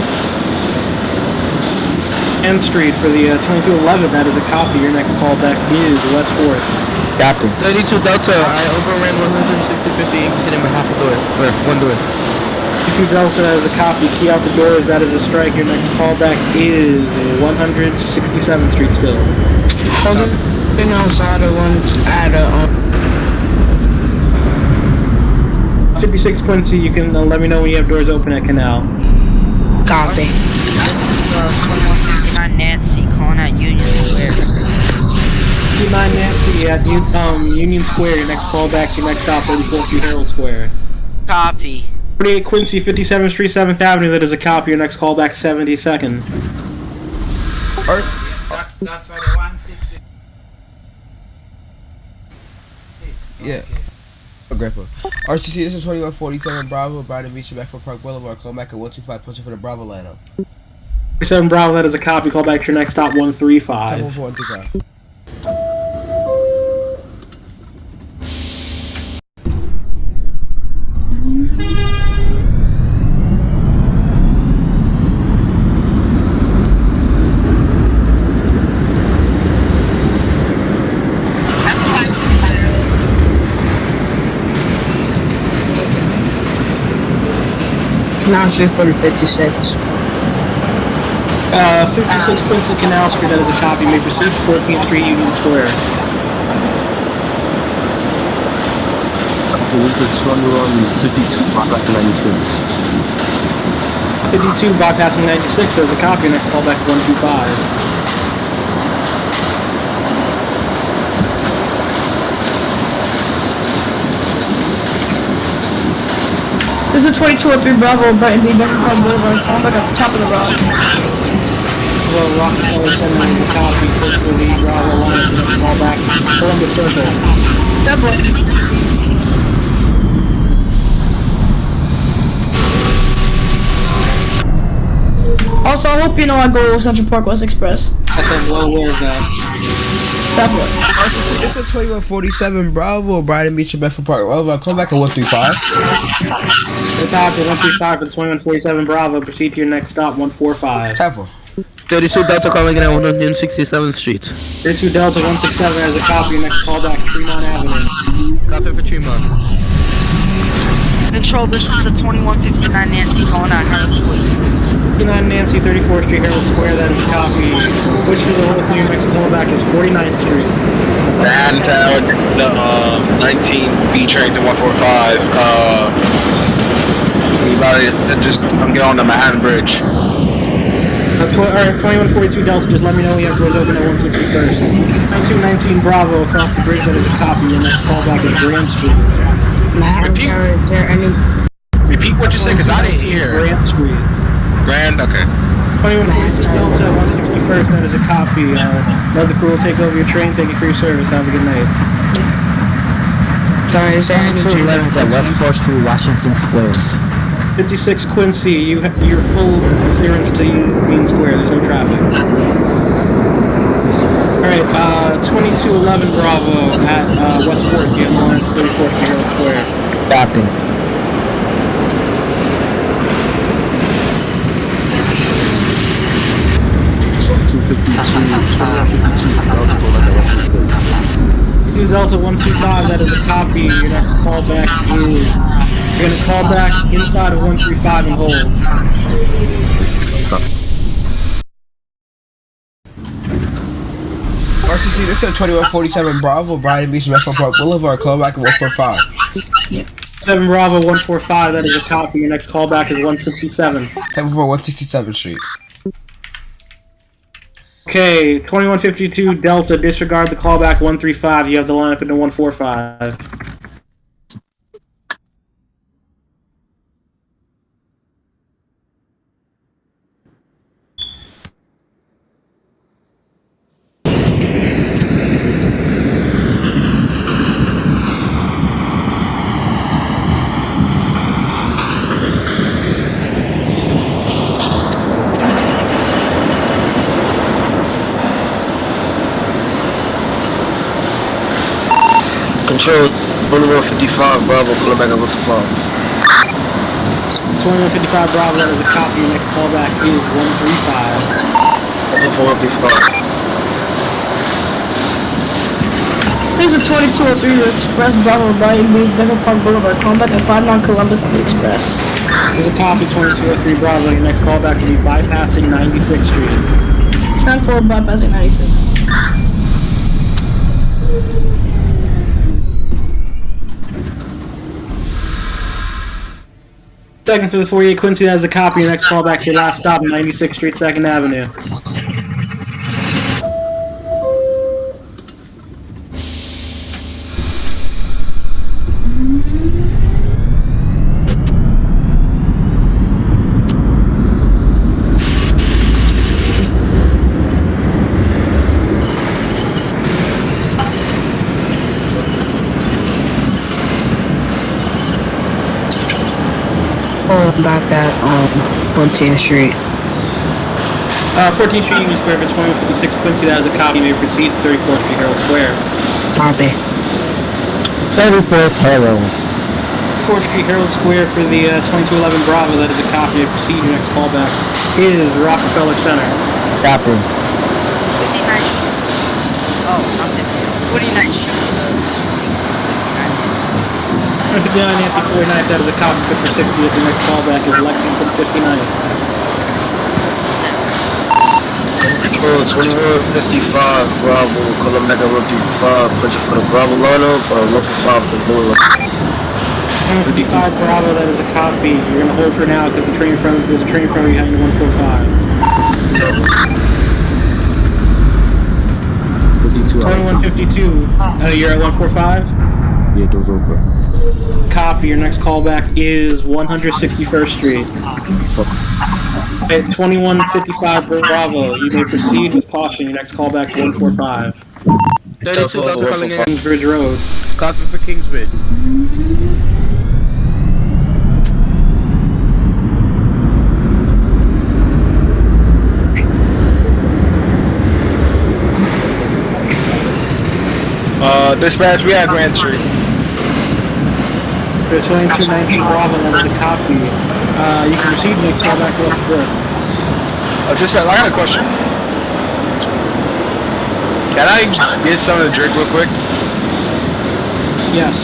J: N Street for the 2211. That is a copy. Your next callback is West 4th.
L: Copy.
F: 32 Delta, I overran 165th Street, exiting by half a door, or one door.
J: 22 Delta has a copy. Key out the doors. That is a strike. Your next callback is 167th Street still.
A: Hold on. Been outside of one at
J: 56 Quincy, you can let me know when you have doors open at Canal.
A: Copy.
H: This is the 2159 Nancy calling at Union Square.
J: 29 Nancy at Union Square. Your next callback, your next stop, 34th Street, Herald Square.
H: Copy.
J: 48 Quincy, 57th Street, 7th Avenue. That is a copy. Your next callback, 72nd.
C: That's for the 160. Yeah. Okay. RTC, this is 2147 Bravo, Brighton Beach, Bedford Park Boulevard. Call back at 125, pushing for the Bravo lineup.
J: 47 Bravo, that is a copy. Call back to your next stop, 135.
C: 135.
A: Canal Street for the 56.
J: 56 Quincy Canal Street, that is a copy. May proceed to 14th Street, Union Square.
E: This is 5152, back to 96.
J: 52 bypassing 96, there's a copy. Next callback, 125.
G: This is 2203 Bravo, Brighton Beach, Bedford Park Boulevard. Call back at the top of the rock.
J: Well, Rockefeller Center is a copy. Push for the Bravo line. Next callback, Columbus Circle.
G: Step one. Also, I hope you know I go Central Park West Express.
J: I'm well aware of that.
G: Tablet.
C: It's a 2147 Bravo, Brighton Beach, Bedford Park. Well, I'll come back at 135.
J: The top to 135 for the 2147 Bravo. Proceed to your next stop, 145.
C: Careful.
F: 32 Delta calling in at 167th Street.
J: 32 Delta 167 has a copy. Your next callback, Tremont Avenue.
F: Copy for Tremont.
H: Control, this is the 2159 Nancy calling out Herald Square.
J: 59 Nancy, 34th Street, Herald Square, that is a copy. Which for the whole your next callback is 49th Street.
I: Mantown, 19 B train to 145. Anybody just get on the Manhattan Bridge.
J: Alright, 2142 Delta, just let me know when you have doors open at 161st. 9219 Bravo across the bridge, that is a copy. Your next callback is Grand Street.
I: Repeat what you said, because I didn't hear.
J: Grand Street.
I: Grand, okay.
J: 2142 Delta, 161st, that is a copy. Another crew will take over your train. Thank you for your service. Have a good night.
A: Sorry, is there any
L: 11th at West 4th Street, Washington Square.
J: 56 Quincy, you're full clearance to Union Square. There's no traffic. Alright, 2211 Bravo at West 4th, you have the line 34th Harold Square.
L: Copy.
J: Delta 125, that is a copy. Your next callback is... You're gonna call back inside of 135 and hold.
C: RCC, this is 2147 Bravo, Brighton Beach, Bedford Park Boulevard, call back at 145.
J: 7 Bravo 145, that is a copy. Your next callback is 167.
C: 167th Street.
J: Okay, 2152 Delta, disregard the callback 135. You have the lineup into 145.
I: Control 2155 Bravo, calling back at 125.
J: 2155 Bravo, that is a copy. Your next callback is 135.
I: 145.
G: This is a 2203 Express Bravo, Brighton Beach, Bedford Park Boulevard, combat at 59 Columbus on the Express.
J: There's a copy 2203 Bravo. Your next callback will be bypassing 96th Street.
G: 10-4 bypassing 96.
J: Second for the 48 Quincy, that is a copy. Your next callback to your last stop, 96th Street, 2nd Avenue.
M: About that 14th Street.
J: 14th Street, Union Square, for 2156 Quincy, that is a copy. You may proceed to 34th Street, Harold Square.
M: Copy.
L: 34th Harold.
J: 4th Street, Harold Square for the 2211 Bravo, that is a copy. You may proceed. Your next callback is Rockefeller Center.
L: Copy.
H: 59th Street. Oh, not 50. 49th Street.
J: 59 Nancy 49th, that is a copy. For 60th, the next callback is Lexington 59th.
I: Control 2155 Bravo, calling back at 135. Punching for the Bravo lineup, 145 the boiler.
J: 155 Bravo, that is a copy. You're gonna hold for now because there's a train from you heading to 145. 2152. You're at 145?
E: Yeah, doors open.
J: Copy. Your next callback is 161st Street. At 2155 Bravo, you may proceed with caution. Your next callback is 145.
F: 32 Delta calling in.
J: Kingsbridge Road.
F: Copy for Kingsbridge.
K: Dispatch, we at Grand Street.
J: For 2219 Bravo, that is a copy. You can proceed to make callback to West 4th.
K: Dispatch, I got a question. Can I get something to drink real quick?
J: Yes.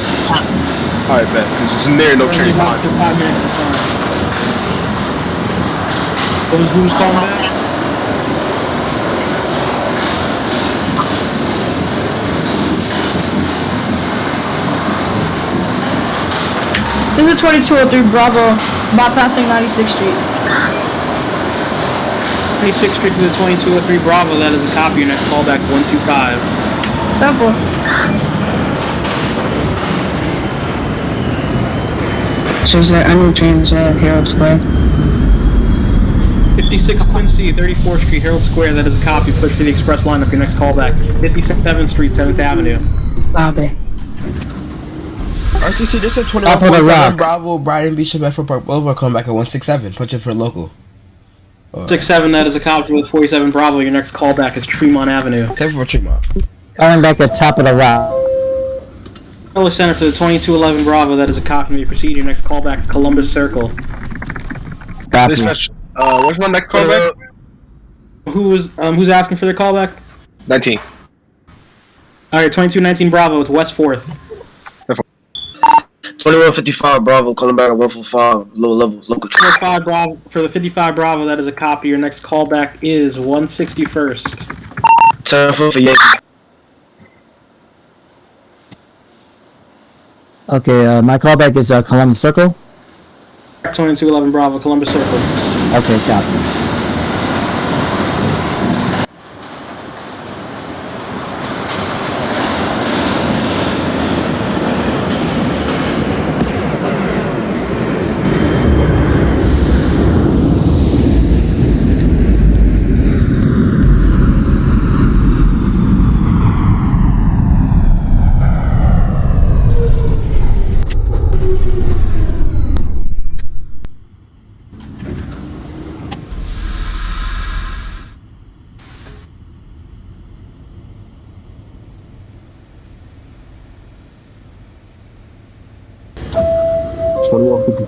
K: Alright, bet. Because it's near no train line.
J: 5 minutes is fine. Who's calling back?
G: This is 2203 Bravo, bypassing 96th Street.
J: 96th Street for the 2203 Bravo, that is a copy. Your next callback 125.
G: 7-4.
M: So is there any trains at Harold Square?
J: 56 Quincy, 34th Street, Harold Square, that is a copy. Push for the express lineup. Your next callback 57th Street, 7th Avenue.
M: Copy.
C: RTC, this is
L: Top of the
C: 2147
L: rock.
C: Bravo, Brighton Beach, Bedford Park Boulevard. Come back at 167. Punch it for local.
J: 67, that is a cop with 47 Bravo. Your next callback is Tremont Avenue.
C: 10 for Tremont.
L: Calling back at top of the rock.
J: Fellow Center for the 2211 Bravo, that is a cop. You may proceed. Your next callback is Columbus Circle.
L: Copy.
K: Dispatch. What's my next callback?
J: Who's asking for their callback?
K: 19.
J: Alright, 2219 Bravo, it's West 4th.
I: 2155 Bravo, calling back at 145, low level, local.
J: 45 Bravo, for the 55 Bravo, that is a copy. Your next callback is 161st.
I: 10 for Yankee.
L: Okay, my callback is Columbus Circle.
J: 2211 Bravo, Columbus Circle.
L: Okay, copy.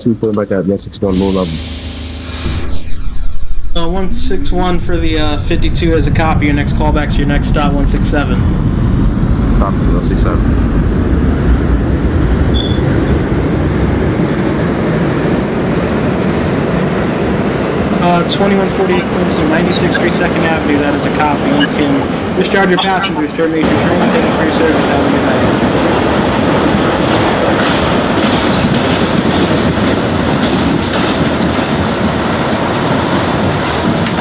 E: Putting back at 161 low level.
J: 161 for the 52 as a copy. Your next callback to your next stop, 167.
E: Copy, 167.
J: 2148 Quincy, 96th Street, 2nd Avenue. That is a copy. You can discharge your passengers, terminate your train, thank you for your service. Have a good night.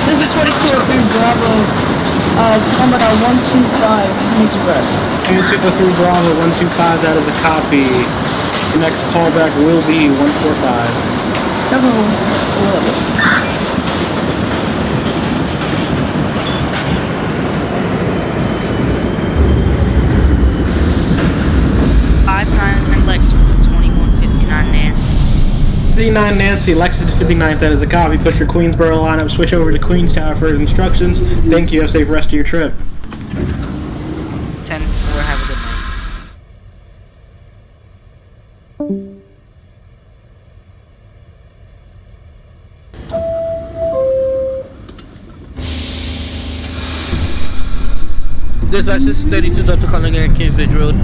G: This is 2203 Bravo, coming at 125 Express.
J: 2203 Bravo, 125, that is a copy. Your next callback will be 145.
G: 711.
H: 59 Lex for the 2159 Nancy.
J: 59 Nancy, Lexus to 59th, that is a copy. Push your Queensboro lineup, switch over to Queenstown for instructions. Thank you, have a safe rest of your trip.
H: 10-4, have a good night.
F: Dispatch, this is 32 Delta calling in Kingsbridge Road.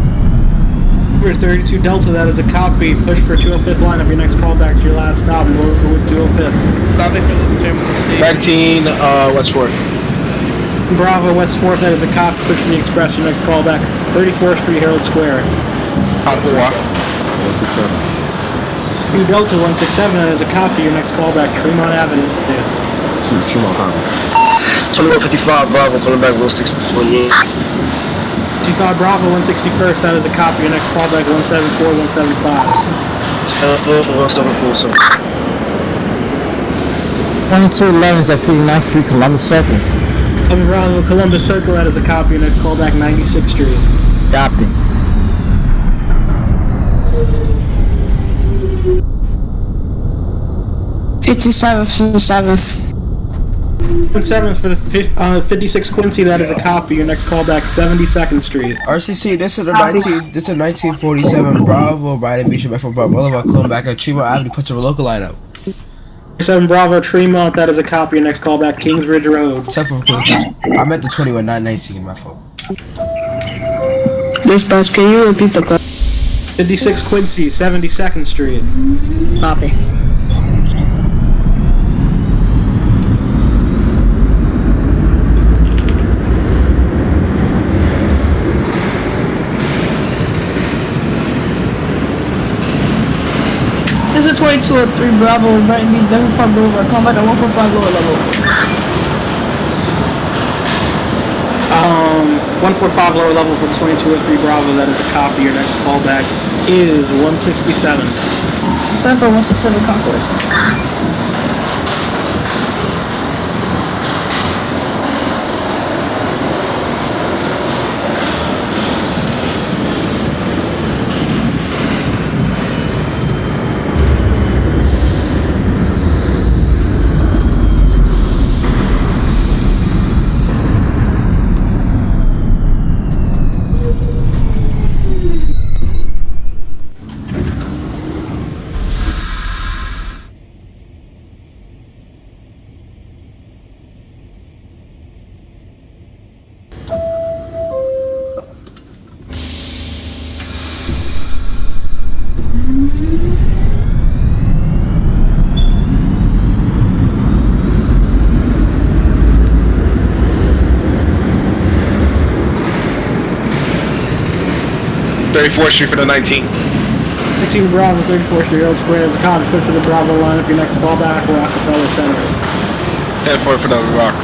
J: 32 Delta, that is a copy. Push for 205th lineup. Your next callback to your last stop. And we'll go with 205th.
F: Copy from the terminal station.
K: 19, West 4th.
J: Bravo, West 4th, that is a copy. Push for the express. Your next callback, 34th Street, Herald Square.
K: Top of the walk.
E: 167.
J: 2 Delta, 167, that is a copy. Your next callback, Tremont Avenue.
E: Tremont copy.
I: 2155 Bravo, calling back 1628.
J: 55 Bravo, 161st, that is a copy. Your next callback, 174, 175.
I: 10-4 for 1747.
L: 2211 is at 59th Street, Columbus Circle.
J: 11 Bravo, Columbus Circle, that is a copy. Your next callback, 96th Street.
L: Copy.
M: $57.
J: 7th for the 56 Quincy, that is a copy. Your next callback, 72nd Street.
C: RCC, this is a 1947 Bravo, Brighton Beach, Bedford Park Boulevard. Come back at Tremont Avenue. Punch your local lineup.
J: 7 Bravo, Tremont, that is a copy. Your next callback, Kingsbridge Road.
C: 10 for I meant the 21919, my fault.
M: Dispatch, can you repeat the call?
J: 56 Quincy, 72nd Street.
M: Copy.
G: This is 2203 Bravo, Brighton Beach, Bedford Park Boulevard. Come back at 145 lower level.
J: 145 lower level for 2203 Bravo, that is a copy. Your next callback is 167.
G: Time for 167 Concourse.
K: 34th Street for the 19.
J: 19 Bravo, 34th Street, Herald Square is a copy. Push for the Bravo lineup. Your next callback, Rockefeller Center.
K: 10-4 for the Rock.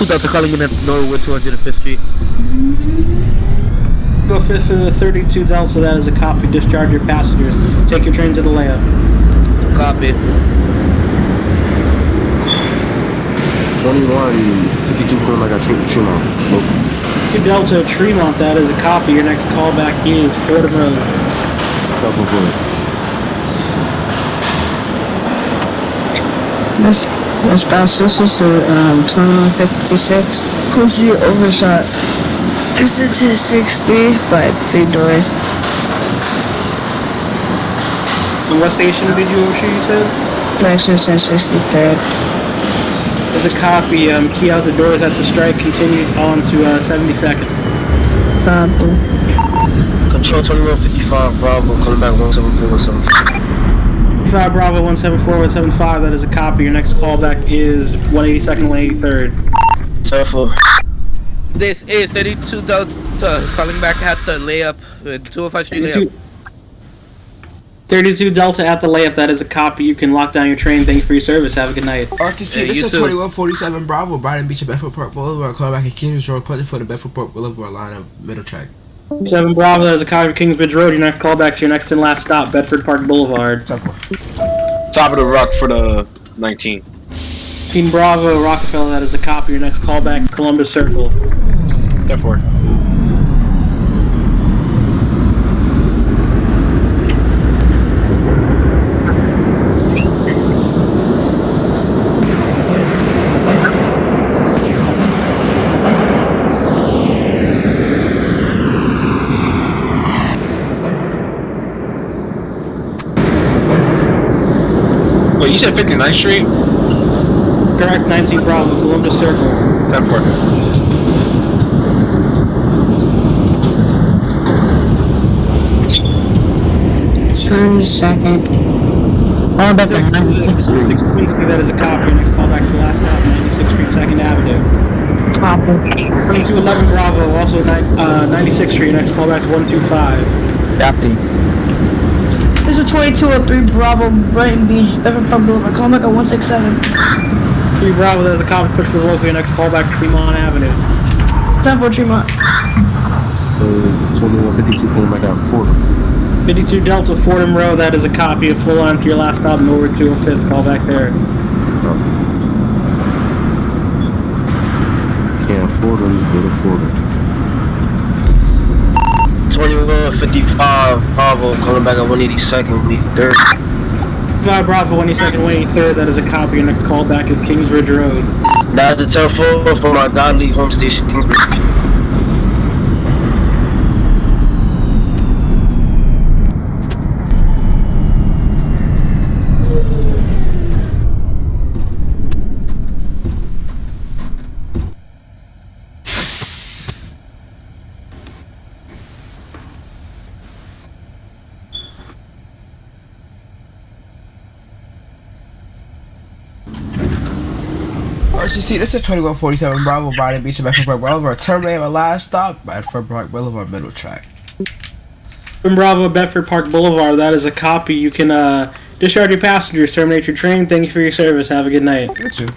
F: Delta calling in at Norwood 205th Street.
J: Go 5th for the 32 Delta, that is a copy. Discharge your passengers. Take your train to the layup.
F: Copy.
E: 2152 calling back at Tremont.
J: Your Delta Tremont, that is a copy. Your next callback is Fordham Road.
E: Double good.
M: Dispatch, this is the 2156. Closely overshot. Exit to 60 by 3 doors.
J: And what station did you overshoot, you said?
M: Lexus and 63rd.
J: There's a copy. Key out the doors. That's a strike. Continues on to 72nd.
I: Control 2155 Bravo, calling back 174-175.
J: 5 Bravo 174-175, that is a copy. Your next callback is 182nd, 183rd.
I: 10-4.
F: This is 32 Delta calling back at the layup, 205 Street layup.
J: 32 Delta at the layup, that is a copy. You can lock down your train. Thank you for your service. Have a good night.
C: RTC, this is 2147 Bravo, Brighton Beach at Bedford Park Boulevard. Calling back at Kingsbridge Road, punching for the Bedford Park Boulevard line of middle track.
J: 7 Bravo, that is a copy of Kingsbridge Road. Your next callback to your next and last stop, Bedford Park Boulevard.
K: Top of the Rock for the 19.
J: 15 Bravo, Rockefeller, that is a copy. Your next callback is Columbus Circle.
K: 10-4. Wait, you said 59th Street?
J: Correct, 19 Bravo, Columbus Circle.
K: 10-4.
M: Turn second. Oh, back at 96th Street.
J: That is a copy. Your next callback to the last stop, 96th Street, 2nd Avenue.
M: Copy.
J: 2211 Bravo, also 96th Street. Your next callback to 125.
L: Copy.
G: This is 2203 Bravo, Brighton Beach, Bedford Park Boulevard. Call back at 167.
J: 3 Bravo, there's a copy. Push for the local. Your next callback to Tremont Avenue.
G: 10-4 Tremont.
E: 2152 calling back at Fordham.
J: 52 Delta, Fordham Road, that is a copy of full on to your last stop, Norwood 205th. Call back there.
E: Yeah, Fordham, go to Fordham.
I: 2155 Bravo, calling back at 182nd, 183rd.
J: 5 Bravo, 182nd, 183rd, that is a copy. Your next callback is Kingsbridge Road.
I: That's a 10-4 for my godly home station, Kingsbridge.
C: RCC, this is 2147 Bravo, Brighton Beach at Bedford Park Boulevard. Terminate my last stop, Bedford Park Boulevard, middle track.
J: Bravo, Bedford Park Boulevard, that is a copy. You can discharge your passengers, terminate your train. Thank you for your service. Have a good night.
C: You too.